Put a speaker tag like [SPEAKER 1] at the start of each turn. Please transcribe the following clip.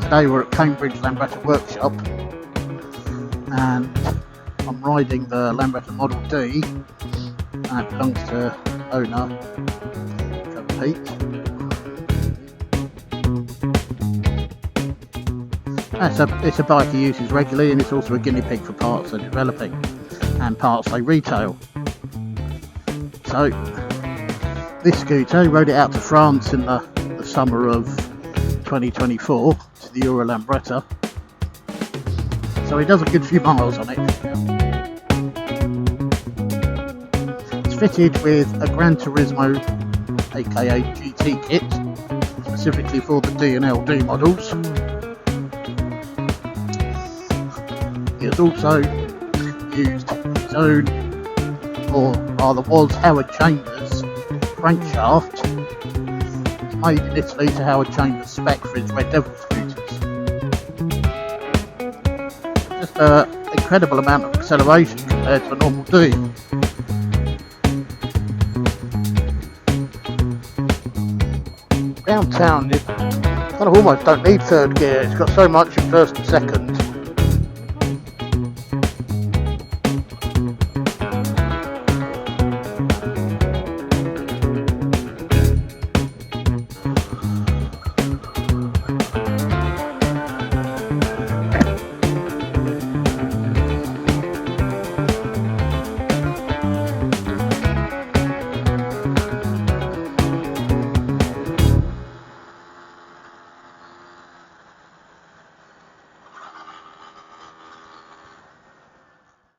[SPEAKER 1] Today we're at Cambridge Lambretta workshop and I'm riding the Lambretta Model D that belongs to owner Trevor. It's a bike he uses regularly, and it's also a guinea pig for parts they're developing and parts they retail. So this scooter, he rode it out to France in the summer of 2024 to the Euro Lambretta, so he does a good few miles on it. It's fitted with a Gran Turismo aka GT kit specifically for the D and LD models. He has also used his own, or rather was Howard Chambers' crankshaft. It's made in Italy to Howard Chambers' spec for his Red Devil scooters. Just an incredible amount of acceleration compared to a normal D. Around town you kind of almost don't need third gear, it's got so much in first and second.